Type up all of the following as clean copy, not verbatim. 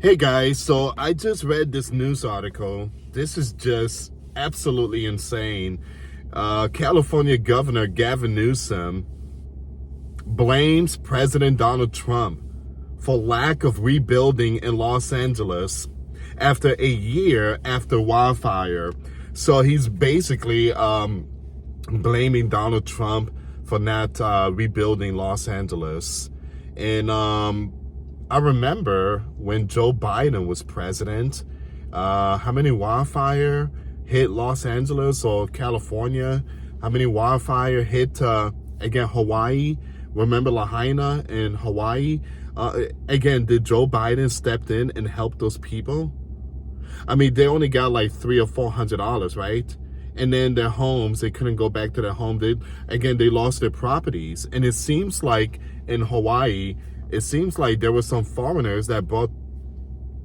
Hey guys, so I just read this news article. This is just absolutely insane. California Governor Gavin Newsom blames President Donald Trump for lack of rebuilding in Los Angeles after a year after wildfire. So he's basically blaming Donald Trump for not rebuilding Los Angeles. And I remember when Joe Biden was president, how many wildfire hit Los Angeles or California? How many wildfire hit, again, Hawaii? Remember Lahaina in Hawaii? Again, did Joe Biden step in and help those people? I mean, they only got like $300 or $400, right? And then their homes, they couldn't go back to their home. They lost their properties. And it seems like in Hawaii, it seems like there were some foreigners that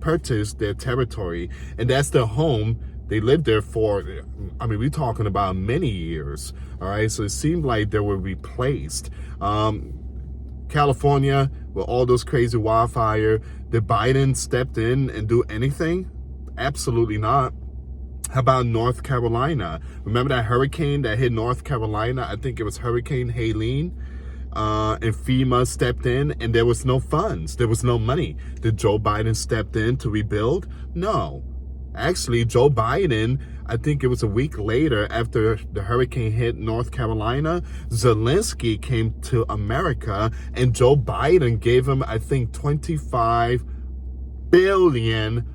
purchased their territory, and that's their home. They lived there for, I mean, we're talking about many years, all right? So it seemed like they were replaced. California, with all those crazy wildfire, did Biden stepped in and do anything? Absolutely not. How about North Carolina? Remember that hurricane that hit North Carolina? I think it was Hurricane Helene. And FEMA stepped in, and there was no funds. There was no money. Did Joe Biden step in to rebuild? No. Actually, Joe Biden, I think it was a week later after the hurricane hit North Carolina, Zelensky came to America, and Joe Biden gave him, I think, $25 billion.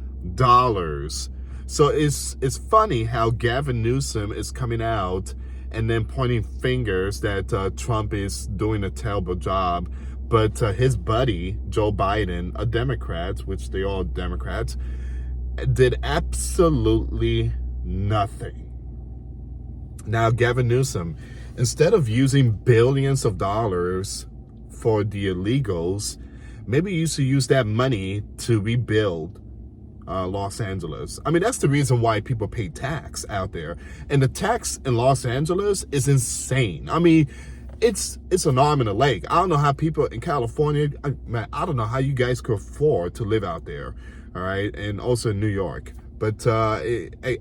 So it's funny how Gavin Newsom is coming out and then pointing fingers that Trump is doing a terrible job. But his buddy, Joe Biden, a Democrat, which they all Democrats, did absolutely nothing. Now, Gavin Newsom, instead of using billions of dollars for the illegals, maybe you should use that money to rebuild Los Angeles. I mean, that's the reason why people pay tax out there. And the tax in Los Angeles is insane. I mean, it's an arm and a leg. I don't know how people in California, I don't know how you guys could afford to live out there, all right? And also in New York. But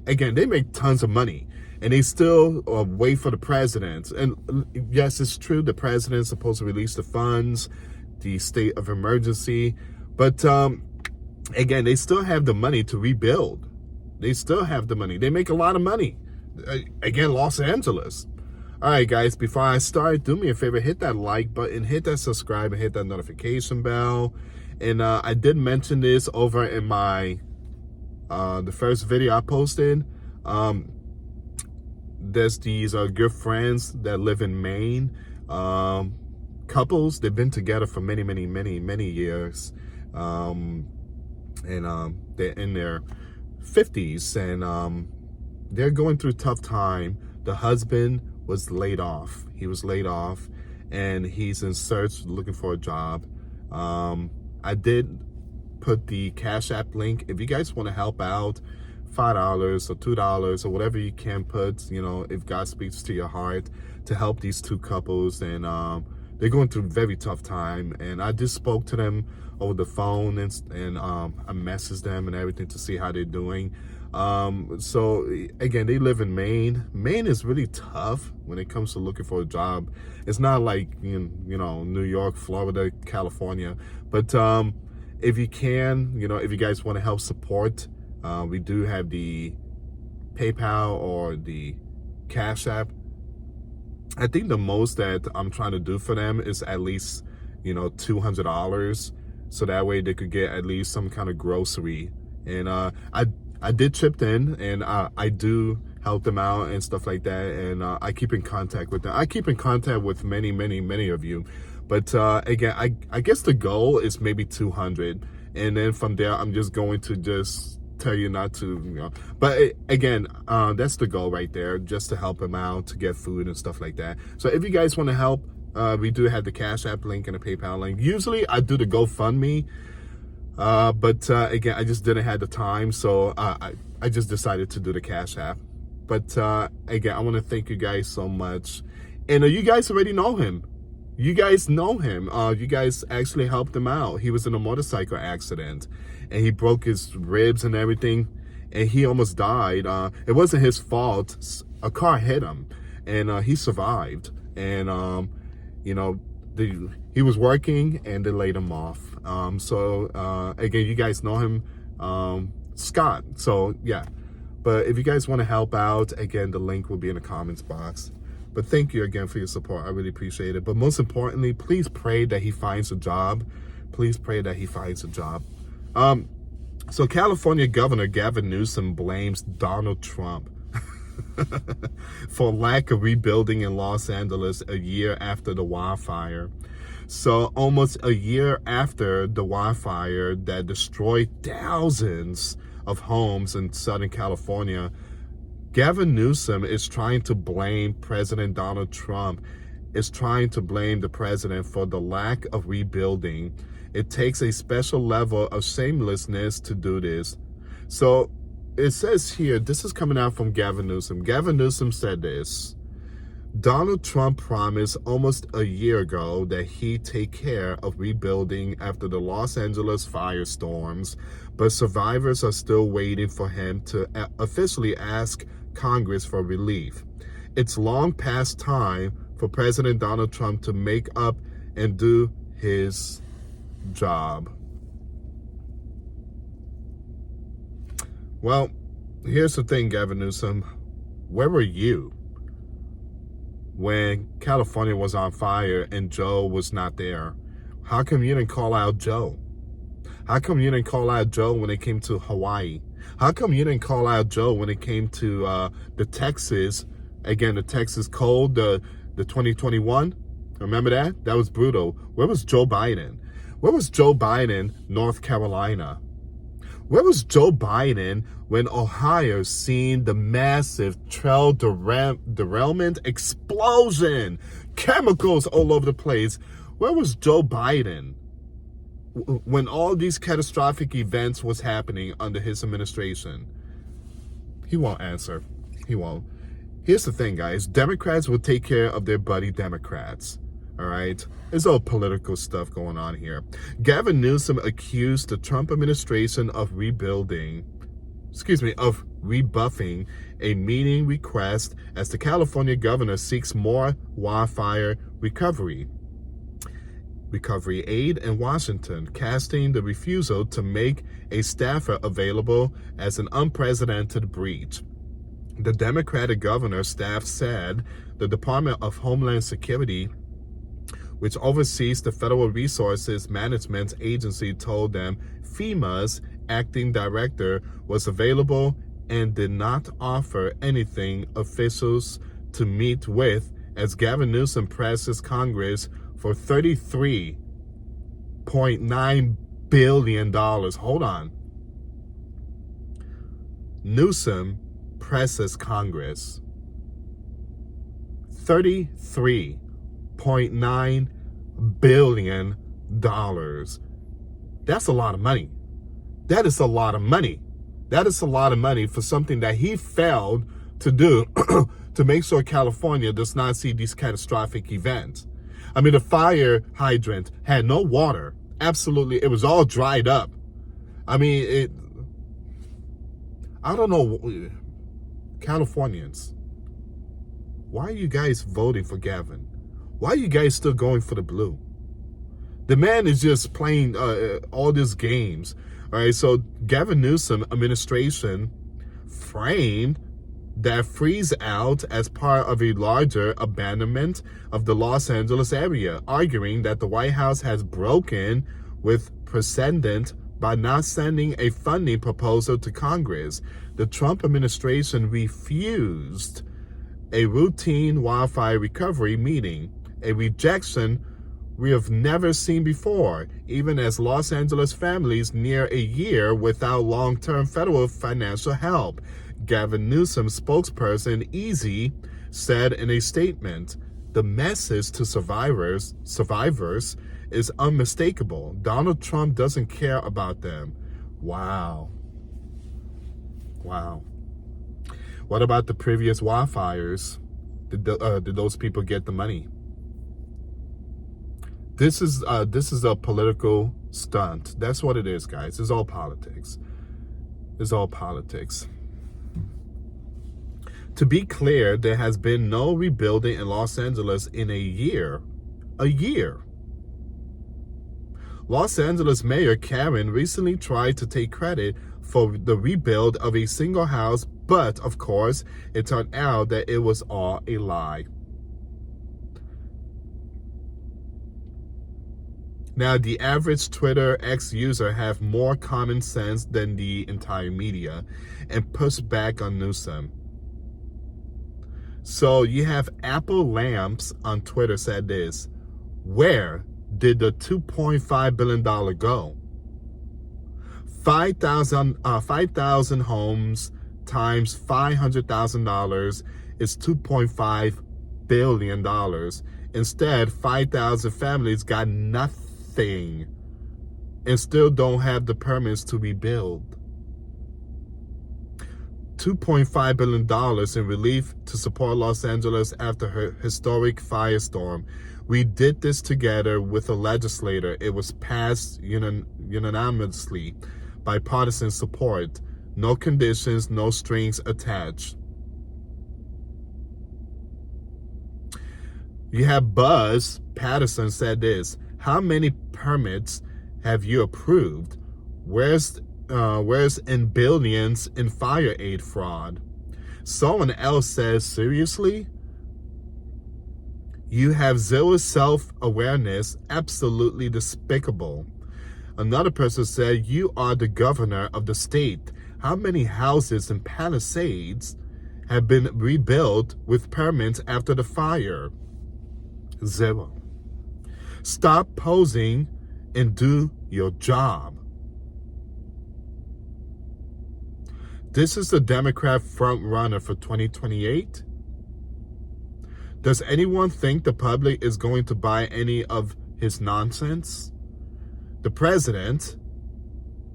again, they make tons of money. And they still wait for the president. And yes, it's true, the president's supposed to release the funds, the state of emergency. But again, they still have the money to rebuild. They still have the money. They make a lot of money. Again, Los Angeles. All right, guys, before I start, do me a favor, hit that like button, hit that subscribe, and hit that notification bell. And I did mention this over in my, the first video I posted. There's these good friends that live in Maine. Couples, they've been together for many, many, many, many years. And they're in their 50s, and they're going through a tough time. The husband was laid off. He was laid off, and he's in search, looking for a job. I did put the Cash App link. If you guys want to help out, $5 or $2 or whatever you can put, you know, if God speaks to your heart, to help these two couples. And they're going through a very tough time, and I just spoke to them over the phone, and I messaged them and everything to see how they're doing. So again, they live in Maine. Maine is really tough when it comes to looking for a job. It's not like you know, New York, Florida, California. But if you can, you know, if you guys want to help support, we do have the PayPal or the Cash App. I think the most that I'm trying to do for them is at least, you know, $200, so that way they could get at least some kind of grocery. And I did chip in, and I do help them out and stuff like that. And I keep in contact with them. I keep in contact with many, many, many of you. But again, I guess the goal is maybe 200, and then from there, I'm just going to just tell you not to, you know. But again, that's the goal right there, just to help them out, to get food and stuff like that. So if you guys want to help, we do have the Cash App link and the PayPal link. Usually I do the GoFundMe, but again, I just didn't have the time, so I just decided to do the Cash App. But again, I want to thank you guys so much. And you guys already know him. You guys know him. You guys actually helped him out. He was in a motorcycle accident and he broke his ribs and everything, and he almost died. It wasn't his fault. A car hit him and he survived. And, you know, he was working and they laid him off. Again, you guys know him, Scott. So, yeah. But if you guys want to help out, again, the link will be in the comments box. But thank you again for your support. I really appreciate it. But most importantly, please pray that he finds a job. Please pray that he finds a job. So California Governor Gavin Newsom blames Donald Trump for lack of rebuilding in Los Angeles a year after the wildfire. So almost a year after the wildfire that destroyed thousands of homes in Southern California, Gavin Newsom is trying to blame President Donald Trump, is trying to blame the president for the lack of rebuilding. It takes a special level of shamelessness to do this. So it says here, this is coming out from Gavin Newsom. Gavin Newsom said this: Donald Trump promised almost a year ago that he'd take care of rebuilding after the Los Angeles firestorms, but survivors are still waiting for him to officially ask Congress for relief. It's long past time for President Donald Trump to make up and do his job. Well, here's the thing, Gavin Newsom. Where were you when California was on fire and Joe was not there? How come you didn't call out Joe? How come you didn't call out Joe when it came to Hawaii? How come you didn't call out Joe when it came to the Texas cold, the 2021? Remember that? That was brutal. Where was Joe Biden? Where was Joe Biden, North Carolina? Where was Joe Biden when Ohio seen the massive trail derailment explosion, chemicals all over the place? Where was Joe Biden when all these catastrophic events was happening under his administration? He won't answer. He won't. Here's the thing, guys. Democrats will take care of their buddy Democrats. All right? There's all political stuff going on here. Gavin Newsom accused the Trump administration of rebuffing a meeting request as the California governor seeks more wildfire recovery aid in Washington, casting the refusal to make a staffer available as an unprecedented breach. The Democratic governor's staff said the Department of Homeland Security, which oversees the Federal Resources Management Agency, told them FEMA's acting director was available and did not offer anything officials to meet with as Gavin Newsom presses Congress for $33.9 billion. Hold on. Newsom presses Congress. $33.9 billion. That's a lot of money. That is a lot of money. That is a lot of money for something that he failed to do to make sure California does not see these catastrophic events. I mean, the fire hydrant had no water. Absolutely. It was all dried up. I mean, I don't know. Californians, why are you guys voting for Gavin? Why are you guys still going for the blue? The man is just playing all these games. All right, so Gavin Newsom administration framed that freeze out as part of a larger abandonment of the Los Angeles area, arguing that the White House has broken with precedent by not sending a funding proposal to Congress. The Trump administration refused a routine wildfire recovery meeting, a rejection we have never seen before, even as Los Angeles families near a year without long-term federal financial help. Gavin Newsom's spokesperson, Easy, said in a statement, "The message to survivors is unmistakable. Donald Trump doesn't care about them." Wow. Wow. What about the previous wildfires? Did those people get the money? This is a political stunt. That's what it is, guys. It's all politics. It's all politics. To be clear, there has been no rebuilding in Los Angeles in a year. A year. Los Angeles Mayor Karen recently tried to take credit for the rebuild of a single house, but of course, it turned out that it was all a lie. Now, the average Twitter X user have more common sense than the entire media and push back on Newsom. So you have Apple Lamps on Twitter said this: where did the $2.5 billion go? 5,000 homes times $500,000 is $2.5 billion. Instead, 5,000 families got nothing and still don't have the permits to rebuild. $2.5 billion in relief to support Los Angeles after her historic firestorm. We did this together with a legislator. It was passed unanimously, bipartisan support. No conditions, no strings attached. You have Buzz Patterson said this: how many permits have you approved? Where's in billions in fire aid fraud? Someone else says, seriously? You have zero self-awareness, absolutely despicable. Another person said, you are the governor of the state. How many houses in Palisades have been rebuilt with permits after the fire? Zero. Stop posing and do your job. This is the Democrat front runner for 2028. Does anyone think the public is going to buy any of his nonsense? The president,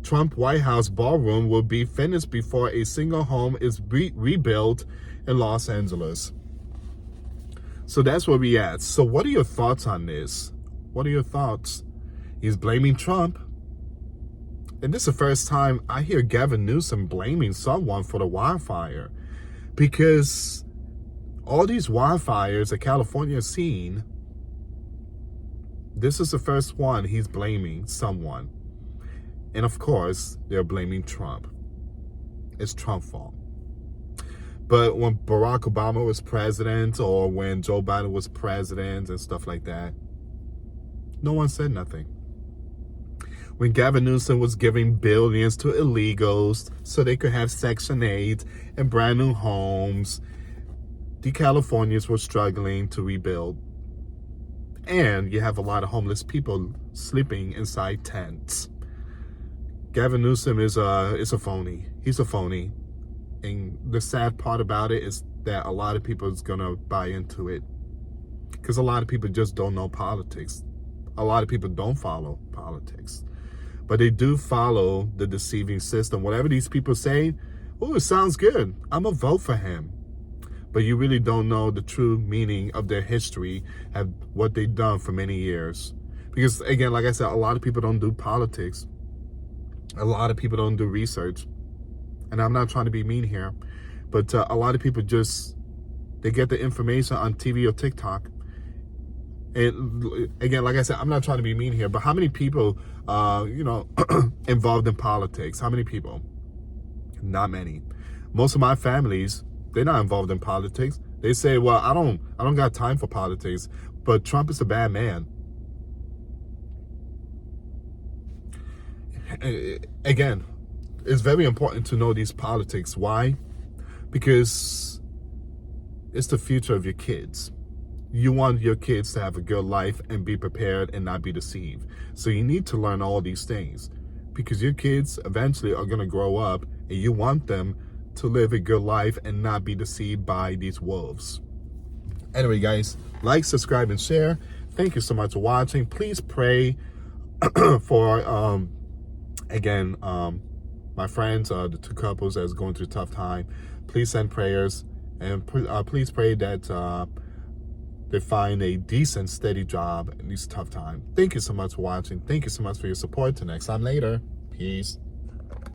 Trump White House ballroom will be finished before a single home is rebuilt in Los Angeles. So that's where we at. So what are your thoughts on this? What are your thoughts? He's blaming Trump. And this is the first time I hear Gavin Newsom blaming someone for the wildfire, because all these wildfires that California has seen, this is the first one he's blaming someone. And of course, they're blaming Trump. It's Trump's fault. But when Barack Obama was president, or when Joe Biden was president and stuff like that, no one said nothing. When Gavin Newsom was giving billions to illegals so they could have Section 8 and brand new homes, the Californians were struggling to rebuild. And you have a lot of homeless people sleeping inside tents. Gavin Newsom is a phony. He's a phony. And the sad part about it is that a lot of people is going to buy into it, because a lot of people just don't know politics. A lot of people don't follow politics, but they do follow the deceiving system. Whatever these people say, oh, it sounds good, I'm gonna vote for him. But you really don't know the true meaning of their history and what they've done for many years. Because again, like I said, a lot of people don't do politics. A lot of people don't do research. And I'm not trying to be mean here, but a lot of people they get the information on TV or TikTok. And again, like I said, I'm not trying to be mean here, but how many people, involved in politics? How many people? Not many. Most of my families, they're not involved in politics. They say, well, I don't got time for politics, but Trump is a bad man. Again, it's very important to know these politics. Why? Because it's the future of your kids. You want your kids to have a good life and be prepared and not be deceived. So you need to learn all these things, because your kids eventually are going to grow up and you want them to live a good life and not be deceived by these wolves. Anyway, guys, like, subscribe, and share. Thank you so much for watching. Please pray for, my friends, the two couples that's going through a tough time. Please send prayers, and please pray that they find a decent, steady job in these tough times. Thank you so much for watching. Thank you so much for your support. Till next time later. Peace.